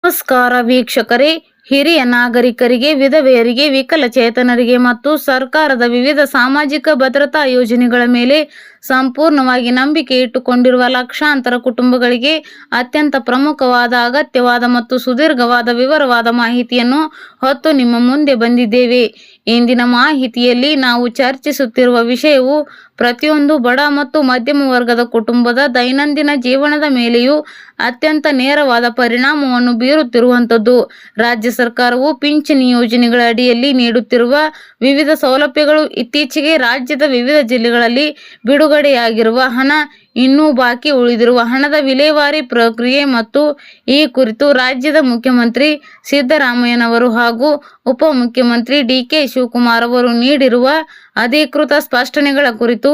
ನಮಸ್ಕಾರ ವೀಕ್ಷಕರೇ. ಹಿರಿಯ ನಾಗರಿಕರಿಗೆ, ವಿಧವೆಯರಿಗೆ, ವಿಕಲಚೇತನರಿಗೆ ಮತ್ತು ಸರ್ಕಾರದ ವಿವಿಧ ಸಾಮಾಜಿಕ ಭದ್ರತಾ ಯೋಜನೆಗಳ ಮೇಲೆ ಸಂಪೂರ್ಣವಾಗಿ ನಂಬಿಕೆ ಇಟ್ಟುಕೊಂಡಿರುವ ಲಕ್ಷಾಂತರ ಕುಟುಂಬಗಳಿಗೆ ಅತ್ಯಂತ ಪ್ರಮುಖವಾದ, ಅಗತ್ಯವಾದ ಮತ್ತು ಸುದೀರ್ಘವಾದ ವಿವರವಾದ ಮಾಹಿತಿಯನ್ನು ಹೊತ್ತು ನಿಮ್ಮ ಮುಂದೆ ಬಂದಿದ್ದೇವೆ. ಇಂದಿನ ಮಾಹಿತಿಯಲ್ಲಿ ನಾವು ಚರ್ಚಿಸುತ್ತಿರುವ ವಿಷಯವು ಪ್ರತಿಯೊಂದು ಬಡ ಮತ್ತು ಮಧ್ಯಮ ವರ್ಗದ ಕುಟುಂಬದ ದೈನಂದಿನ ಜೀವನದ ಮೇಲೆಯೂ ಅತ್ಯಂತ ನೇರವಾದ ಪರಿಣಾಮವನ್ನು ಬೀರುತ್ತಿರುವಂಥದ್ದು. ರಾಜ್ಯ ಸರ್ಕಾರವು ಪಿಂಚಣಿ ಯೋಜನೆಗಳ ಅಡಿಯಲ್ಲಿ ನೀಡುತ್ತಿರುವ ವಿವಿಧ ಸೌಲಭ್ಯಗಳು, ಇತ್ತೀಚೆಗೆ ರಾಜ್ಯದ ವಿವಿಧ ಜಿಲ್ಲೆಗಳಲ್ಲಿ ಬಿಡುಗಡೆಯಾಗಿರುವ ಹಣ, ಇನ್ನೂ ಬಾಕಿ ಉಳಿದಿರುವ ಹಣದ ವಿಲೇವಾರಿ ಪ್ರಕ್ರಿಯೆ ಮತ್ತು ಈ ಕುರಿತು ರಾಜ್ಯದ ಮುಖ್ಯಮಂತ್ರಿ ಸಿದ್ದರಾಮಯ್ಯನವರು ಹಾಗೂ ಉಪಮುಖ್ಯಮಂತ್ರಿ ಡಿ.ಕೆ. ಶಿವಕುಮಾರ್ ಅವರು ನೀಡಿರುವ ಅಧಿಕೃತ ಸ್ಪಷ್ಟನೆಗಳ ಕುರಿತು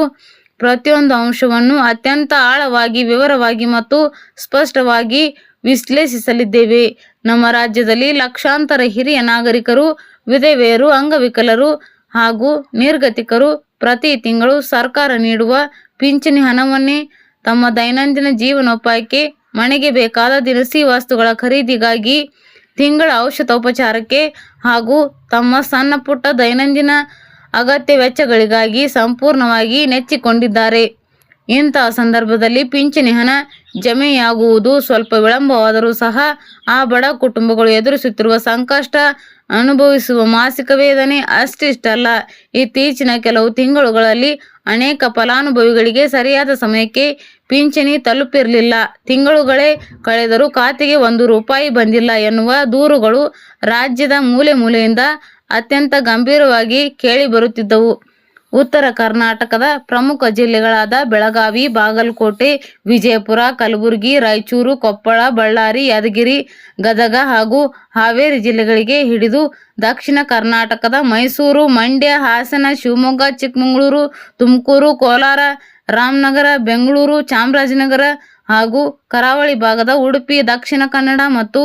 ಪ್ರತಿಯೊಂದು ಅಂಶವನ್ನು ಅತ್ಯಂತ ಆಳವಾಗಿ, ವಿವರವಾಗಿ ಮತ್ತು ಸ್ಪಷ್ಟವಾಗಿ ವಿಶ್ಲೇಷಿಸಲಿದ್ದೇವೆ. ನಮ್ಮ ರಾಜ್ಯದಲ್ಲಿ ಲಕ್ಷಾಂತರ ಹಿರಿಯ ನಾಗರಿಕರು, ವಿಧವೆಯರು, ಅಂಗವಿಕಲರು ಹಾಗೂ ನಿರ್ಗತಿಕರು ಪ್ರತಿ ತಿಂಗಳು ಸರ್ಕಾರ ನೀಡುವ ಪಿಂಚಣಿ ಹಣವನ್ನೇ ತಮ್ಮ ದೈನಂದಿನ ಜೀವನೋಪಾಯಕ್ಕೆ, ಮನೆಗೆ ಬೇಕಾದ ದಿನಸಿ ವಸ್ತುಗಳ ಖರೀದಿಗಾಗಿ, ತಿಂಗಳ ಔಷಧೋಪಚಾರಕ್ಕೆ ಹಾಗೂ ತಮ್ಮ ಸಣ್ಣ ಪುಟ್ಟ ದೈನಂದಿನ ಅಗತ್ಯ ವೆಚ್ಚಗಳಿಗಾಗಿ ಸಂಪೂರ್ಣವಾಗಿ ನೆಚ್ಚಿಕೊಂಡಿದ್ದಾರೆ. ಇಂತಹ ಸಂದರ್ಭದಲ್ಲಿ ಪಿಂಚಣಿ ಹಣ ಜಮೆಯಾಗುವುದು ಸ್ವಲ್ಪ ವಿಳಂಬವಾದರೂ ಸಹ ಆ ಬಡ ಕುಟುಂಬಗಳು ಎದುರಿಸುತ್ತಿರುವ ಸಂಕಷ್ಟ, ಅನುಭವಿಸುವ ಮಾನಸಿಕ ವೇದನೆ ಅಷ್ಟಿಷ್ಟಲ್ಲ. ಇತ್ತೀಚಿನ ಕೆಲವು ತಿಂಗಳುಗಳಲ್ಲಿ ಅನೇಕ ಫಲಾನುಭವಿಗಳಿಗೆ ಸರಿಯಾದ ಸಮಯಕ್ಕೆ ಪಿಂಚಣಿ ತಲುಪಿರಲಿಲ್ಲ, ತಿಂಗಳುಗಳೇ ಕಳೆದರೂ ಖಾತೆಗೆ ₹1 ಬಂದಿಲ್ಲ ಎನ್ನುವ ದೂರುಗಳು ರಾಜ್ಯದ ಮೂಲೆ ಮೂಲೆಯಿಂದ ಅತ್ಯಂತ ಗಂಭೀರವಾಗಿ ಕೇಳಿಬರುತ್ತಿದ್ದವು. ಉತ್ತರ ಕರ್ನಾಟಕದ ಪ್ರಮುಖ ಜಿಲ್ಲೆಗಳಾದ ಬೆಳಗಾವಿ, ಬಾಗಲಕೋಟೆ, ವಿಜಯಪುರ, ಕಲಬುರಗಿ, ರಾಯಚೂರು, ಕೊಪ್ಪಳ, ಬಳ್ಳಾರಿ, ಯಾದಗಿರಿ, ಗದಗ ಹಾಗೂ ಹಾವೇರಿ ಜಿಲ್ಲೆಗಳಿಗೆ ಹಿಡಿದು ದಕ್ಷಿಣ ಕರ್ನಾಟಕದ ಮೈಸೂರು, ಮಂಡ್ಯ, ಹಾಸನ, ಶಿವಮೊಗ್ಗ, ಚಿಕ್ಕಮಗಳೂರು, ತುಮಕೂರು, ಕೋಲಾರ, ರಾಮನಗರ, ಬೆಂಗಳೂರು, ಚಾಮರಾಜನಗರ ಹಾಗೂ ಕರಾವಳಿ ಭಾಗದ ಉಡುಪಿ, ದಕ್ಷಿಣ ಕನ್ನಡ ಮತ್ತು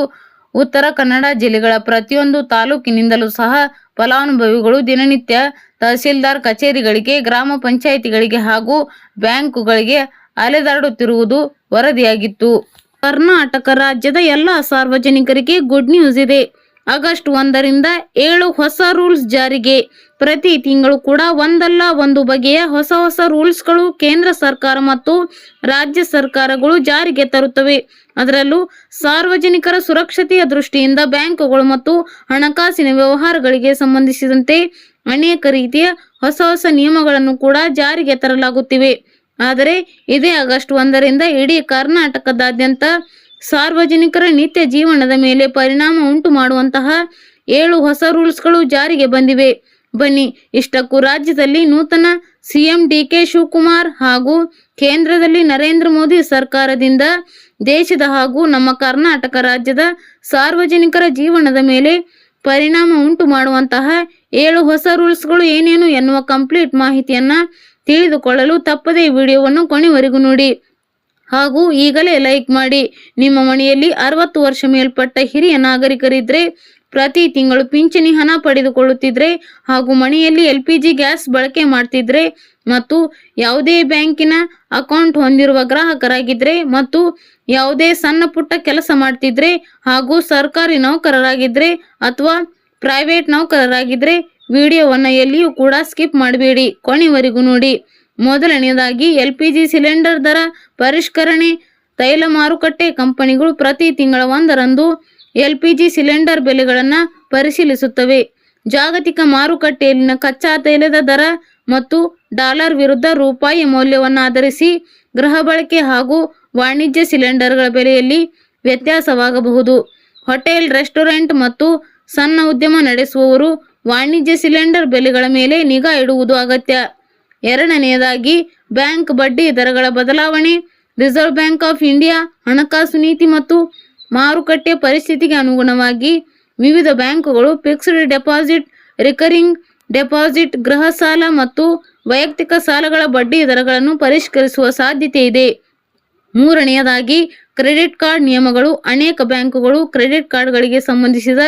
ಉತ್ತರ ಕನ್ನಡ ಜಿಲ್ಲೆಗಳ ಪ್ರತಿಯೊಂದು ತಾಲೂಕಿನಿಂದಲೂ ಸಹ ಫಲಾನುಭವಿಗಳು ದಿನನಿತ್ಯ ತಹಸೀಲ್ದಾರ್ ಕಚೇರಿಗಳಿಗೆ, ಗ್ರಾಮ ಪಂಚಾಯಿತಿಗಳಿಗೆ ಹಾಗೂ ಬ್ಯಾಂಕುಗಳಿಗೆ ಅಲೆದಾಡುತ್ತಿರುವುದು ವರದಿಯಾಗಿತ್ತು. ಕರ್ನಾಟಕ ರಾಜ್ಯದ ಎಲ್ಲ ಸಾರ್ವಜನಿಕರಿಗೆ ಗುಡ್ ನ್ಯೂಸ್ ಇದೆ. ಆಗಸ್ಟ್ 1ರಿಂದ 7 ಹೊಸ ರೂಲ್ಸ್ ಜಾರಿಗೆ. ಪ್ರತಿ ತಿಂಗಳು ಕೂಡ ಒಂದಲ್ಲ ಒಂದು ಬಗೆಯ ಹೊಸ ರೂಲ್ಸ್ಗಳು ಕೇಂದ್ರ ಸರ್ಕಾರ ಮತ್ತು ರಾಜ್ಯ ಸರ್ಕಾರಗಳು ಜಾರಿಗೆ ತರುತ್ತವೆ. ಅದರಲ್ಲೂ ಸಾರ್ವಜನಿಕರ ಸುರಕ್ಷತೆಯ ದೃಷ್ಟಿಯಿಂದ ಬ್ಯಾಂಕುಗಳು ಮತ್ತು ಹಣಕಾಸಿನ ವ್ಯವಹಾರಗಳಿಗೆ ಸಂಬಂಧಿಸಿದಂತೆ ಅನೇಕ ರೀತಿಯ ಹೊಸ ನಿಯಮಗಳನ್ನು ಕೂಡ ಜಾರಿಗೆ ತರಲಾಗುತ್ತಿವೆ. ಆದರೆ ಇದೇ ಆಗಸ್ಟ್ 1ರಿಂದ ಇಡೀ ಕರ್ನಾಟಕದಾದ್ಯಂತ ಸಾರ್ವಜನಿಕರ ನಿತ್ಯ ಜೀವನದ ಮೇಲೆ ಪರಿಣಾಮ ಉಂಟು ಮಾಡುವಂತಹ 7 ಹೊಸ ರೂಲ್ಸ್ಗಳು ಜಾರಿಗೆ ಬಂದಿವೆ. ಬನ್ನಿ, ಇಷ್ಟಕ್ಕೂ ರಾಜ್ಯದಲ್ಲಿ ನೂತನ ಸಿಎಂ ಡಿ.ಕೆ. ಶಿವಕುಮಾರ್ ಹಾಗೂ ಕೇಂದ್ರದಲ್ಲಿ ನರೇಂದ್ರ ಮೋದಿ ಸರ್ಕಾರದಿಂದ ದೇಶದ ಹಾಗೂ ನಮ್ಮ ಕರ್ನಾಟಕ ರಾಜ್ಯದ ಸಾರ್ವಜನಿಕರ ಜೀವನದ ಮೇಲೆ ಪರಿಣಾಮ ಉಂಟು ಮಾಡುವಂತಹ 7 ಹೊಸ ರೂಲ್ಸ್ಗಳು ಏನೇನು ಎನ್ನುವ ಕಂಪ್ಲೀಟ್ ಮಾಹಿತಿಯನ್ನ ತಿಳಿದುಕೊಳ್ಳಲು ತಪ್ಪದೇ ವಿಡಿಯೋವನ್ನು ಕೊನೆವರೆಗೂ ನೋಡಿ ಹಾಗೂ ಈಗಲೇ ಲೈಕ್ ಮಾಡಿ. ನಿಮ್ಮ ಮನೆಯಲ್ಲಿ 60 ವರ್ಷ ಮೇಲ್ಪಟ್ಟ ಹಿರಿಯ ನಾಗರಿಕರಿದ್ರೆ, ಪ್ರತಿ ತಿಂಗಳು ಪಿಂಚಣಿ ಹಣ ಪಡೆದುಕೊಳ್ಳುತ್ತಿದ್ರೆ ಹಾಗೂ ಮನೆಯಲ್ಲಿ LPG ಗ್ಯಾಸ್ ಬಳಕೆ ಮಾಡ್ತಿದ್ರೆ ಮತ್ತು ಯಾವುದೇ ಬ್ಯಾಂಕಿನ ಅಕೌಂಟ್ ಹೊಂದಿರುವ ಗ್ರಾಹಕರಾಗಿದ್ರೆ ಮತ್ತು ಯಾವುದೇ ಸಣ್ಣ ಪುಟ್ಟ ಕೆಲಸ ಮಾಡ್ತಿದ್ರೆ ಹಾಗೂ ಸರ್ಕಾರಿ ನೌಕರರಾಗಿದ್ರೆ ಅಥವಾ ಪ್ರೈವೇಟ್ ನೌಕರರಾಗಿದ್ರೆ ವಿಡಿಯೋವನ್ನು ಎಲ್ಲಿಯೂ ಕೂಡ ಸ್ಕಿಪ್ ಮಾಡಬೇಡಿ, ಕೊನೆವರೆಗೂ ನೋಡಿ. ಮೊದಲನೆಯದಾಗಿ LPG ಸಿಲಿಂಡರ್ ದರ ಪರಿಷ್ಕರಣೆ. ತೈಲ ಮಾರುಕಟ್ಟೆ ಕಂಪನಿಗಳು ಪ್ರತಿ ತಿಂಗಳ 1ರಂದು LPG ಸಿಲಿಂಡರ್ ಬೆಲೆಗಳನ್ನು ಪರಿಶೀಲಿಸುತ್ತವೆ. ಜಾಗತಿಕ ಮಾರುಕಟ್ಟೆಯಲ್ಲಿನ ಕಚ್ಚಾ ತೈಲದ ದರ ಮತ್ತು ಡಾಲರ್ ವಿರುದ್ಧ ರೂಪಾಯಿ ಮೌಲ್ಯವನ್ನು ಆಧರಿಸಿ ಗೃಹ ಬಳಕೆ ಹಾಗೂ ವಾಣಿಜ್ಯ ಸಿಲಿಂಡರ್ಗಳ ಬೆಲೆಯಲ್ಲಿ ವ್ಯತ್ಯಾಸವಾಗಬಹುದು. ಹೋಟೆಲ್, ರೆಸ್ಟೋರೆಂಟ್ ಮತ್ತು ಸಣ್ಣ ಉದ್ಯಮ ನಡೆಸುವವರು ವಾಣಿಜ್ಯ ಸಿಲಿಂಡರ್ ಬೆಲೆಗಳ ಮೇಲೆ ನಿಗಾ ಇಡುವುದು ಅಗತ್ಯ. ಎರಡನೆಯದಾಗಿ ಬ್ಯಾಂಕ್ ಬಡ್ಡಿ ದರಗಳ ಬದಲಾವಣೆ. ರಿಸರ್ವ್ ಬ್ಯಾಂಕ್ ಆಫ್ ಇಂಡಿಯಾ ಹಣಕಾಸು ನೀತಿ ಮತ್ತು ಮಾರುಕಟ್ಟೆ ಪರಿಸ್ಥಿತಿಗೆ ಅನುಗುಣವಾಗಿ ವಿವಿಧ ಬ್ಯಾಂಕುಗಳು ಫಿಕ್ಸ್ಡ್ ಡೆಪಾಸಿಟ್, ರಿಕರಿಂಗ್ ಡೆಪಾಸಿಟ್, ಗೃಹ ಸಾಲ ಮತ್ತು ವೈಯಕ್ತಿಕ ಸಾಲಗಳ ಬಡ್ಡಿ ದರಗಳನ್ನು ಪರಿಷ್ಕರಿಸುವ ಸಾಧ್ಯತೆ ಇದೆ. ಮೂರನೆಯದಾಗಿ ಕ್ರೆಡಿಟ್ ಕಾರ್ಡ್ ನಿಯಮಗಳು. ಅನೇಕ ಬ್ಯಾಂಕುಗಳು ಕ್ರೆಡಿಟ್ ಕಾರ್ಡ್ಗಳಿಗೆ ಸಂಬಂಧಿಸಿದ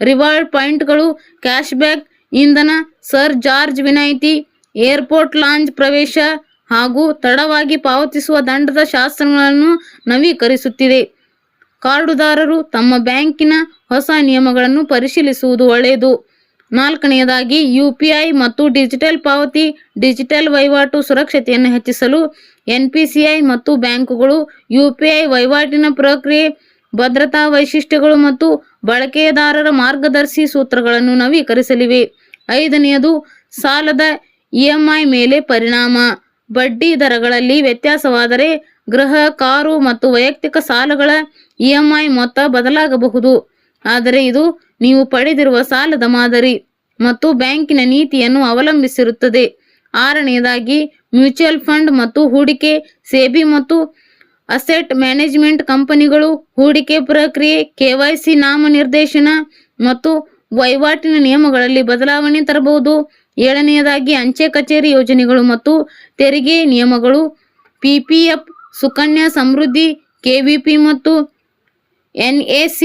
ರಿವಾರ್ಡ್ ಪಾಯಿಂಟ್ಗಳು, ಕ್ಯಾಶ್ ಬ್ಯಾಕ್, ಇಂಧನ ಸರ್ ಚಾರ್ಜ್ ವಿನಾಯಿತಿ, ಏರ್ಪೋರ್ಟ್ ಲಾಂಜ್ ಪ್ರವೇಶ ಹಾಗೂ ತಡವಾಗಿ ಪಾವತಿಸುವ ದಂಡದ ಶಾಸನಗಳನ್ನು ನವೀಕರಿಸುತ್ತಿದೆ. ಕಾರ್ಡುದಾರರು ತಮ್ಮ ಬ್ಯಾಂಕಿನ ಹೊಸ ನಿಯಮಗಳನ್ನು ಪರಿಶೀಲಿಸುವುದು ಒಳ್ಳೆಯದು. 4ನೇದಾಗಿ UPI ಮತ್ತು ಡಿಜಿಟಲ್ ಪಾವತಿ. ಡಿಜಿಟಲ್ ವಹಿವಾಟು ಸುರಕ್ಷತೆಯನ್ನು ಹೆಚ್ಚಿಸಲು NPCI ಮತ್ತು ಬ್ಯಾಂಕುಗಳು UPI ವಹಿವಾಟಿನ ಪ್ರಕ್ರಿಯೆ, ಭದ್ರತಾ ವೈಶಿಷ್ಟ್ಯಗಳು ಮತ್ತು ಬಳಕೆದಾರರ ಮಾರ್ಗದರ್ಶಿ ಸೂತ್ರಗಳನ್ನು ನವೀಕರಿಸಲಿವೆ. 5ನೇದು ಸಾಲದ EMI ಮೇಲೆ ಪರಿಣಾಮ. ಬಡ್ಡಿ ದರಗಳಲ್ಲಿ ವ್ಯತ್ಯಾಸವಾದರೆ ಗೃಹ, ಕಾರು ಮತ್ತು ವೈಯಕ್ತಿಕ ಸಾಲಗಳ EMI ಮೊತ್ತ ಬದಲಾಗಬಹುದು. ಆದರೆ ಇದು ನೀವು ಪಡೆದಿರುವ ಸಾಲದ ಮಾದರಿ ಮತ್ತು ಬ್ಯಾಂಕಿನ ನೀತಿಯನ್ನು ಅವಲಂಬಿಸಿರುತ್ತದೆ. 6ನೇದಾಗಿ ಮ್ಯೂಚುವಲ್ ಫಂಡ್ ಮತ್ತು ಹೂಡಿಕೆ. SEBI ಮತ್ತು ಅಸೆಟ್ ಮ್ಯಾನೇಜ್ಮೆಂಟ್ ಕಂಪನಿಗಳು ಹೂಡಿಕೆ ಪ್ರಕ್ರಿಯೆ, KYC ನಾಮನಿರ್ದೇಶನ ಮತ್ತು ವಹಿವಾಟಿನ ನಿಯಮಗಳಲ್ಲಿ ಬದಲಾವಣೆ ತರಬಹುದು. 7ನೇದಾಗಿ ಅಂಚೆ ಕಚೇರಿ ಯೋಜನೆಗಳು ಮತ್ತು ತೆರಿಗೆ ನಿಯಮಗಳು. PPF, ಸುಕನ್ಯಾ ಸಮೃದ್ಧಿ, KVP ಮತ್ತು NAC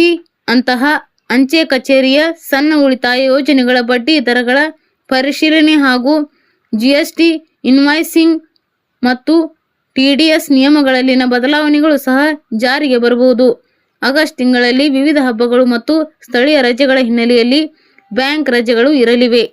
ಅಂತಹ ಅಂಚೆ ಕಚೇರಿಯ ಸಣ್ಣ ಉಳಿತಾಯ ಯೋಜನೆಗಳ ಬಡ್ಡಿ ದರಗಳ ಪರಿಶೀಲನೆ ಹಾಗೂ GST, ಇನ್ವಾಯ್ಸಿಂಗ್ ಮತ್ತು TDS ನಿಯಮಗಳಲ್ಲಿನ ಬದಲಾವಣೆಗಳು ಸಹ ಜಾರಿಗೆ ಬರಬಹುದು. ಆಗಸ್ಟ್ ತಿಂಗಳಲ್ಲಿ ವಿವಿಧ ಹಬ್ಬಗಳು ಮತ್ತು ಸ್ಥಳೀಯ ರಜೆಗಳ ಹಿನ್ನೆಲೆಯಲ್ಲಿ ಬ್ಯಾಂಕ್ ರಜೆಗಳು ಇರಲಿವೆ.